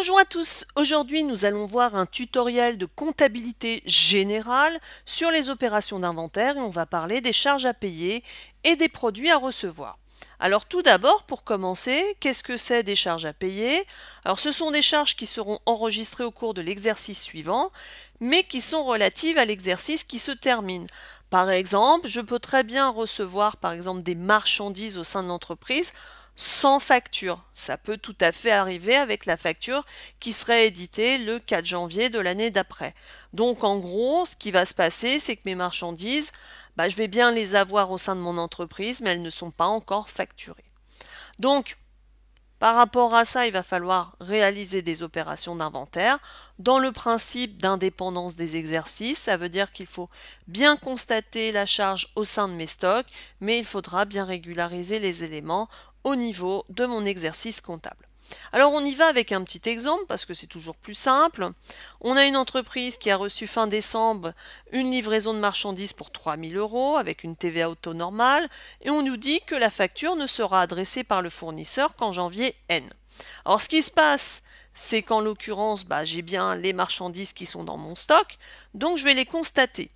Bonjour à tous, aujourd'hui nous allons voir un tutoriel de comptabilité générale sur les opérations d'inventaire et on va parler des charges à payer et des produits à recevoir. Alors tout d'abord, pour commencer, qu'est-ce que c'est des charges à payer? Alors ce sont des charges qui seront enregistrées au cours de l'exercice suivant, mais qui sont relatives à l'exercice qui se termine. Par exemple, je peux très bien recevoir par exemple des marchandises au sein de l'entreprise sans facture. Ça peut tout à fait arriver avec la facture qui serait éditée le 4 janvier de l'année d'après. Donc en gros, ce qui va se passer, c'est que mes marchandises, je vais bien les avoir au sein de mon entreprise, mais elles ne sont pas encore facturées. Donc, par rapport à ça, il va falloir réaliser des opérations d'inventaire. Dans le principe d'indépendance des exercices, ça veut dire qu'il faut bien constater la charge au sein de mes stocks, mais il faudra bien régulariser les éléments au niveau de mon exercice comptable. Alors on y va avec un petit exemple parce que c'est toujours plus simple. On a une entreprise qui a reçu fin décembre une livraison de marchandises pour 3 000 € avec une TVA au taux normal et on nous dit que la facture ne sera adressée par le fournisseur qu'en janvier N. Alors ce qui se passe, c'est qu'en l'occurrence, j'ai bien les marchandises qui sont dans mon stock, donc je vais les constater.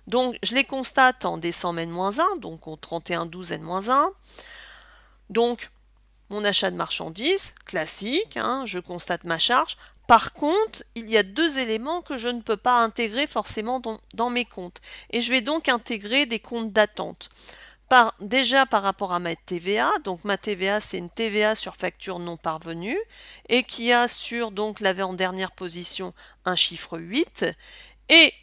Donc je les constate en décembre N-1, donc au 31-12 N-1. Donc mon achat de marchandises, classique, je constate ma charge. Par contre, il y a deux éléments que je ne peux pas intégrer forcément dans mes comptes. Et je vais donc intégrer des comptes d'attente. Déjà par rapport à ma TVA, donc ma TVA c'est une TVA sur facture non parvenue et qui a sur donc l'avant-dernière position un chiffre 8 et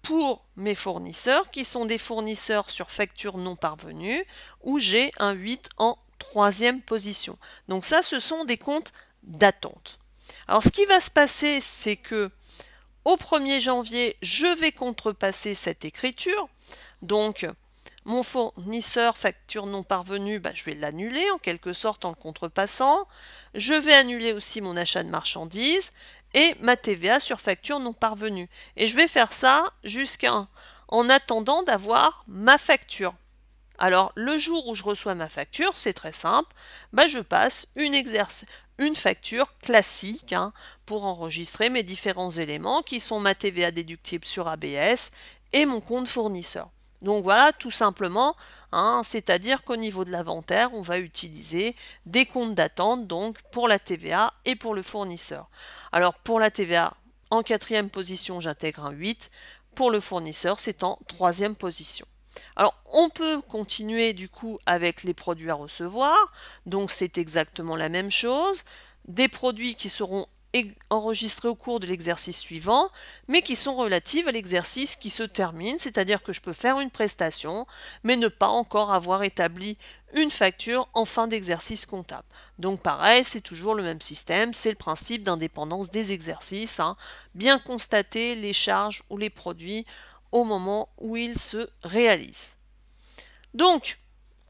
pour mes fournisseurs qui sont des fournisseurs sur facture non parvenue où j'ai un 8 en troisième position. Donc ça, ce sont des comptes d'attente. Alors ce qui va se passer, c'est que au 1er janvier, je vais contrepasser cette écriture. Donc mon fournisseur facture non parvenue, je vais l'annuler en quelque sorte en le contrepassant. Je vais annuler aussi mon achat de marchandises et ma TVA sur facture non parvenue. Et je vais faire ça en attendant d'avoir ma facture. Alors, le jour où je reçois ma facture, c'est très simple, je passe une facture classique pour enregistrer mes différents éléments qui sont ma TVA déductible sur ABS et mon compte fournisseur. Donc voilà, tout simplement, c'est-à-dire qu'au niveau de l'inventaire, on va utiliser des comptes d'attente donc pour la TVA et pour le fournisseur. Alors pour la TVA, en 4e position, j'intègre un 8. Pour le fournisseur, c'est en 3e position. Alors, on peut continuer du coup avec les produits à recevoir. Donc, c'est exactement la même chose. Des produits qui seront enregistrés au cours de l'exercice suivant, mais qui sont relatifs à l'exercice qui se termine, c'est-à-dire que je peux faire une prestation, mais ne pas encore avoir établi une facture en fin d'exercice comptable. Donc pareil, c'est toujours le même système, c'est le principe d'indépendance des exercices, bien constater les charges ou les produits au moment où ils se réalisent. Donc,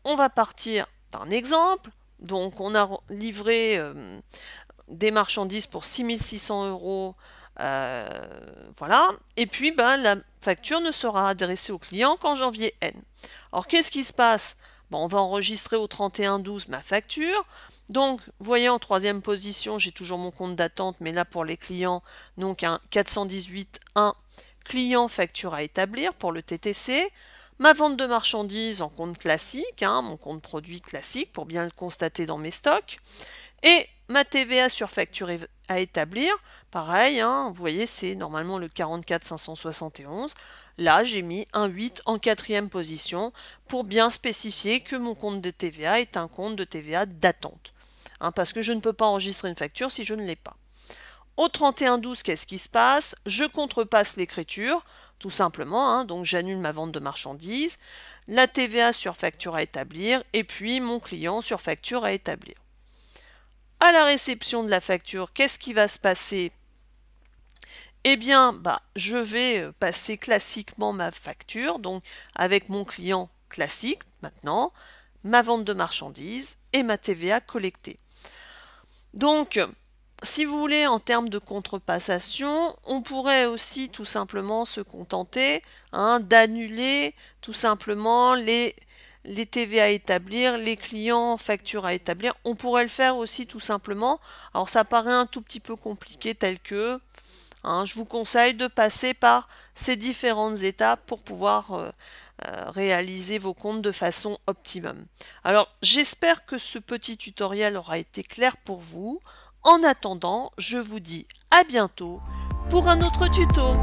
on va partir d'un exemple. Donc, on a livré des marchandises pour 6 600 €. Voilà. Et puis, la facture ne sera adressée au client qu'en janvier N. Alors, qu'est-ce qui se passe? On va enregistrer au 31-12 ma facture. Donc, vous voyez, en 3e position, j'ai toujours mon compte d'attente, mais là, pour les clients, donc un 418.1 client facture à établir pour le TTC. Ma vente de marchandises en compte classique, mon compte produit classique pour bien le constater dans mes stocks. Et ma TVA sur facture à établir, pareil, vous voyez, c'est normalement le 44 571. Là, j'ai mis un 8 en 4e position pour bien spécifier que mon compte de TVA est un compte de TVA d'attente. Parce que je ne peux pas enregistrer une facture si je ne l'ai pas. Au 31-12, qu'est-ce qui se passe? Je contrepasse l'écriture, tout simplement, donc j'annule ma vente de marchandises, la TVA sur facture à établir, et puis mon client sur facture à établir. À la réception de la facture, qu'est-ce qui va se passer? Eh bien, je vais passer classiquement ma facture, donc avec mon client classique maintenant, ma vente de marchandises et ma TVA collectée. Donc, si vous voulez, en termes de contrepassation, on pourrait aussi tout simplement se contenter d'annuler tout simplement les TV à établir, les clients, factures à établir. On pourrait le faire aussi tout simplement. Alors ça paraît un tout petit peu compliqué tel que, hein, je vous conseille de passer par ces différentes étapes pour pouvoir réaliser vos comptes de façon optimum. Alors j'espère que ce petit tutoriel aura été clair pour vous. En attendant, je vous dis à bientôt pour un autre tuto.